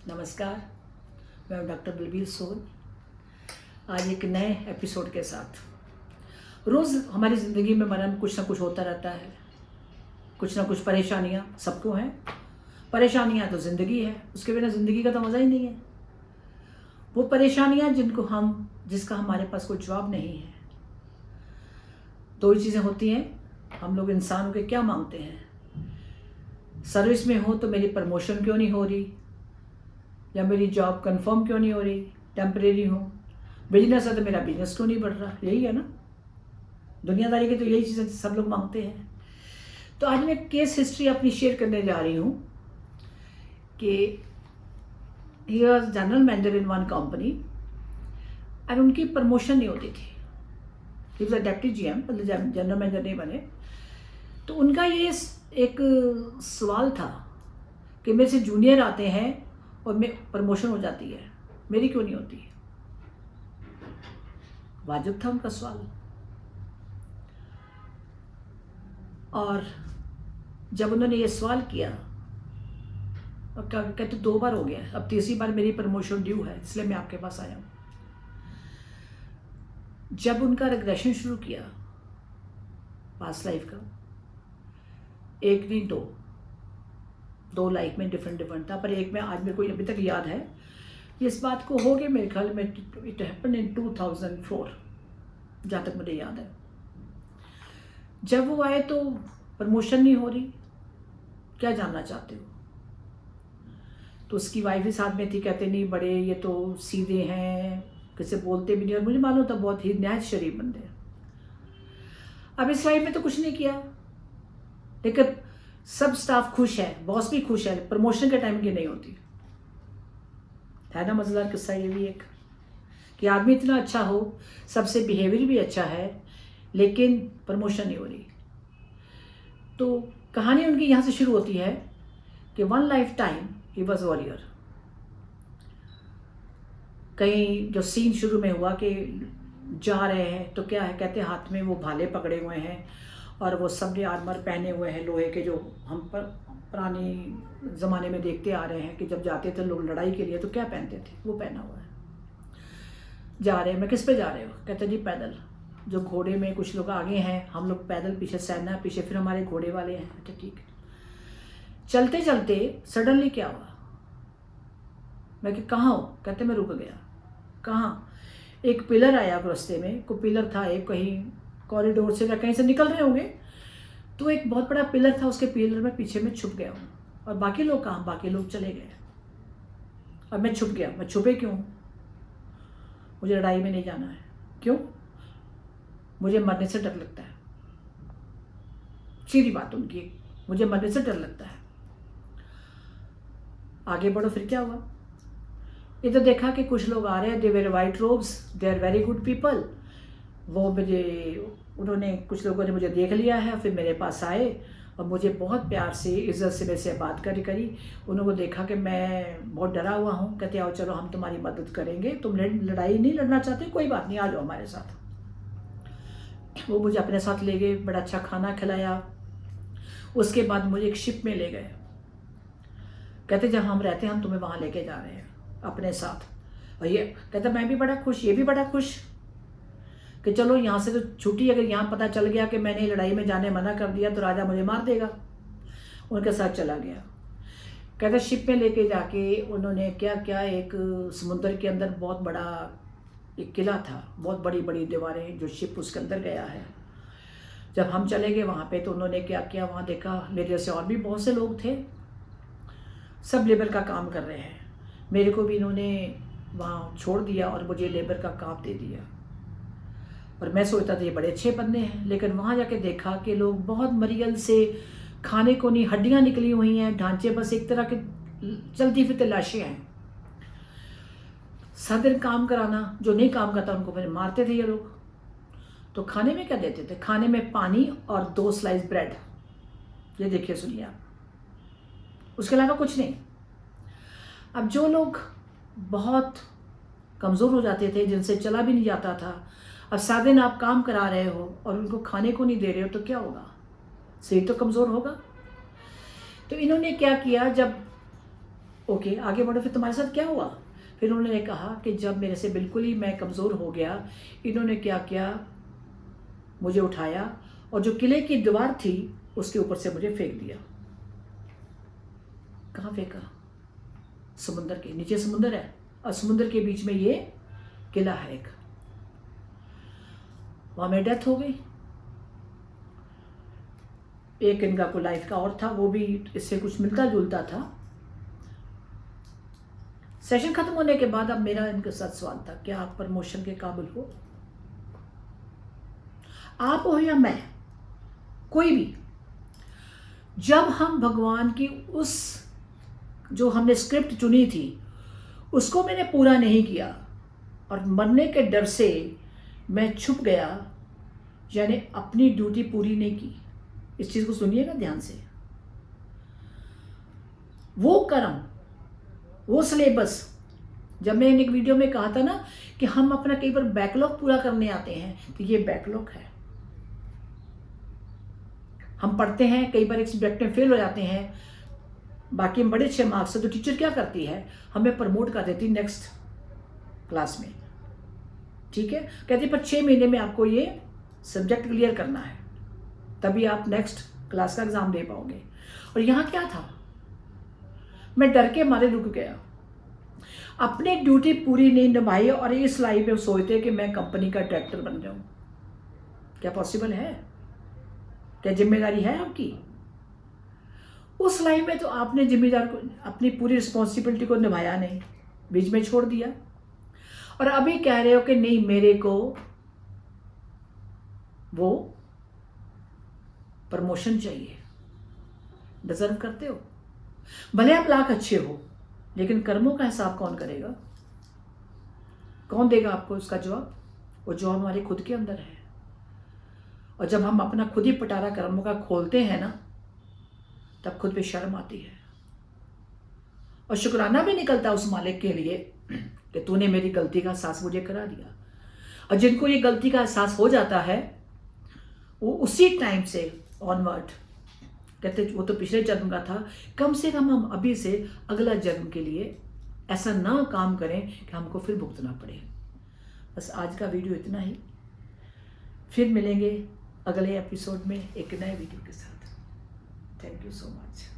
नमस्कार, मैं डॉक्टर बलबीर सोन। आज एक नए एपिसोड के साथ। रोज़ हमारी ज़िंदगी में मरम कुछ ना कुछ होता रहता है, कुछ ना कुछ परेशानियाँ सबको हैं। परेशानियाँ तो ज़िंदगी है, उसके बिना ज़िंदगी का तो मज़ा ही नहीं है। वो परेशानियाँ जिसका हमारे पास कोई जवाब नहीं है। दो ही चीज़ें होती हैं, हम लोग इंसान के क्या मांगते हैं। सर्विस में हो तो मेरी प्रमोशन क्यों नहीं हो रही, या मेरी जॉब कंफर्म क्यों नहीं हो रही, टेम्परेरी हो। बिजनेस है तो मेरा बिजनेस क्यों नहीं बढ़ रहा, यही है ना। दुनियादारी की तो यही चीज़ें सब लोग मांगते हैं। तो आज मैं केस हिस्ट्री अपनी शेयर करने जा रही हूँ कि he was general manager in one company and उनकी प्रमोशन नहीं होती थी। He was a deputy GM, मतलब जनरल मैनेजर नहीं बने। तो उनका ये एक सवाल था कि मेरे से जूनियर आते हैं और मैं प्रमोशन हो जाती है, मेरी क्यों नहीं होती। वाजिब था उनका सवाल। और जब उन्होंने ये सवाल किया, और कहते 2 बार हो गया, अब तीसरी बार मेरी प्रमोशन ड्यू है, इसलिए मैं आपके पास आया हूँ। जब उनका रिग्रेशन शुरू किया पास्ट लाइफ का, एक नहीं दो लाइफ में डिफरेंट था, पर एक में आज मेरे को अभी तक याद है। इस बात को हो गए मेरे ख्याल में, इट हैपन इन 2004, जहाँ तक मुझे याद है। जब वो आए तो प्रमोशन नहीं हो रही, क्या जानना चाहते हो। तो उसकी वाइफ भी साथ में थी, कहते नहीं बड़े ये तो सीधे हैं, किसी बोलते भी नहीं, और मुझे मालूम था बहुत ही न्याय शरीफ बंदे हैं। अब इस लाइफ में तो कुछ नहीं किया, लेकिन सब स्टाफ खुश है, बॉस भी खुश है, प्रमोशन के टाइम की नहीं होती है ना। मजेदार किस्सा ये भी एक, कि आदमी इतना अच्छा हो, सबसे बिहेवियर भी अच्छा है, लेकिन प्रमोशन नहीं हो रही। तो कहानी उनकी यहाँ से शुरू होती है कि one life time he was warrior. कहीं जो सीन शुरू में हुआ कि जा रहे हैं तो क्या है, कहते हाथ में वो भाले पकड़े हुए हैं और वो सब ने आर्मर पहने हुए हैं लोहे के, जो हम पुरानी ज़माने में देखते आ रहे हैं कि जब जाते थे लोग लड़ाई के लिए तो क्या पहनते थे, वो पहना हुआ है। जा रहे हैं, मैं किस पे जा रहे हो, कहते जी पैदल। जो घोड़े में कुछ लोग आगे हैं, हम लोग पैदल, पीछे सेना, पीछे फिर हमारे घोड़े वाले हैं। अच्छा ठीक है। चलते चलते सडनली क्या हुआ, मैं कि कहाँ हो, कहते मैं रुक गया। कहाँ, एक पिलर आया रास्ते में, कोई पिलर था एक, कहीं कॉरिडोर से या कहीं से निकल रहे होंगे, तो एक बहुत बड़ा पिलर था, उसके पिलर में पीछे में छुप गया हूँ। और बाकी लोग कहाँ, बाकी लोग चले गए और मैं छुप गया। मैं छुपे क्यों, मुझे लड़ाई में नहीं जाना है। क्यों, मुझे मरने से डर लगता है। सीधी बात उनकी, मुझे मरने से डर लगता है। आगे बढ़ो, फिर क्या हुआ। इधर देखा कि कुछ लोग आ रहे हैं, they wear white robes, they are very good people. वो उन्होंने, कुछ लोगों ने मुझे देख लिया है, फिर मेरे पास आए और मुझे बहुत प्यार से इज्जत से मेरे से बात करी। उन्होंने देखा कि मैं बहुत डरा हुआ हूँ, कहते आओ चलो हम तुम्हारी मदद करेंगे, तुम लड़ाई नहीं लड़ना चाहते, कोई बात नहीं, आ जाओ हमारे साथ। वो मुझे अपने साथ ले गए, बड़ा अच्छा खाना खिलाया। उसके बाद मुझे एक शिप में ले गए, कहते जहाँ हम रहते हैं हम तुम्हें वहाँ लेके जा रहे हैं अपने साथ। और ये कहता मैं भी बड़ा खुश, ये भी बड़ा खुश कि चलो यहाँ से तो छुट्टी। अगर यहाँ पता चल गया कि मैंने लड़ाई में जाने मना कर दिया तो राजा मुझे मार देगा। उनके साथ चला गया। कहता शिप में लेके जाके उन्होंने क्या क्या, एक समुद्र के अंदर बहुत बड़ा एक किला था, बहुत बड़ी बड़ी दीवारें, जो शिप उसके अंदर गया है। जब हम चले गए वहाँ पे तो उन्होंने क्या किया, वहाँ देखा मेरे जैसे और भी बहुत से लोग थे, सब लेबर का काम कर रहे हैं। मेरे को भी इन्होंने वहाँ छोड़ दिया और मुझे लेबर का काम दे दिया। और मैं सोचता था ये बड़े अच्छे बंदे हैं, लेकिन वहाँ जाके देखा कि लोग बहुत मरियल से, खाने को नहीं, हड्डियाँ निकली हुई हैं, ढांचे बस एक तरह के चलती फिरती लाशें हैं। सारा दिन काम कराना, जो नहीं काम करता उनको फिर मारते थे ये लोग। तो खाने में क्या देते थे, खाने में पानी और 2 स्लाइस ब्रेड, ये देखिए सुनिए आप, उसके अलावा कुछ नहीं। अब जो लोग बहुत कमज़ोर हो जाते थे, जिनसे चला भी नहीं जाता था, अब सारा दिन आप काम करा रहे हो और उनको खाने को नहीं दे रहे हो तो क्या होगा, शरीर तो कमज़ोर होगा। तो इन्होंने क्या किया, जब ओके आगे बढ़ो, फिर तुम्हारे साथ क्या हुआ? फिर उन्होंने कहा कि जब मेरे से बिल्कुल ही मैं कमज़ोर हो गया, इन्होंने क्या किया, मुझे उठाया और जो किले की दीवार थी उसके ऊपर से मुझे फेंक दिया। कहाँ फेंका? समुंदर के नीचे समुंदर है और समुंदर के बीच में ये किला है एक। वहाँ मेरी डेथ हो गई। एक इनका को लाइफ का और था, वो भी इससे कुछ मिलता जुलता था। सेशन खत्म होने के बाद अब मेरा इनके साथ सवाल था, क्या आप प्रमोशन के काबिल हो? आप हो या मैं, कोई भी। जब हम भगवान की उस जो हमने स्क्रिप्ट चुनी थी उसको मैंने पूरा नहीं किया और मरने के डर से मैं छुप गया, यानी अपनी ड्यूटी पूरी नहीं की। इस चीज़ को सुनिएगा ध्यान से। वो कर्म, वो सिलेबस, जब मैंने एक वीडियो में कहा था ना कि हम अपना कई बार बैकलॉग पूरा करने आते हैं, तो ये बैकलॉग है। हम पढ़ते हैं, कई बार एक सब्जेक्ट में फेल हो जाते हैं, बाकी हम बड़े अच्छे मार्क्स से, तो टीचर क्या करती है, हमें प्रमोट कर देती नेक्स्ट क्लास में। ठीक है, कहती पर 6 महीने में आपको ये सब्जेक्ट क्लियर करना है, तभी आप नेक्स्ट क्लास का एग्जाम दे पाओगे। और यहाँ क्या था, मैं डर के मारे रुक गया, अपनी ड्यूटी पूरी नहीं निभाई और इस लाइफ में सोचते कि मैं कंपनी का डायरेक्टर बन जाऊं। क्या पॉसिबल है? क्या जिम्मेदारी है आपकी? उस लाइफ में तो आपने जिम्मेदार को अपनी पूरी रिस्पॉन्सिबिलिटी को निभाया नहीं, बीच में छोड़ दिया, और अभी कह रहे हो कि नहीं मेरे को वो प्रमोशन चाहिए। डिजर्व करते हो, भले आप लाख अच्छे हो, लेकिन कर्मों का हिसाब कौन करेगा? कौन देगा आपको उसका जवाब? वो जो हमारे खुद के अंदर है। और जब हम अपना खुद ही पिटारा कर्मों का खोलते हैं ना, तब खुद पे शर्म आती है और शुक्राना भी निकलता है उस मालिक के लिए कि तूने मेरी गलती का एहसास मुझे करा दिया। और जिनको ये गलती का एहसास हो जाता है, वो उसी टाइम से ऑनवर्ड कहते वो तो पिछले जन्म का था, कम से कम हम अभी से अगला जन्म के लिए ऐसा ना काम करें कि हमको फिर भुगतना पड़े। बस आज का वीडियो इतना ही, फिर मिलेंगे अगले एपिसोड में एक नए वीडियो के साथ। Thank you so much.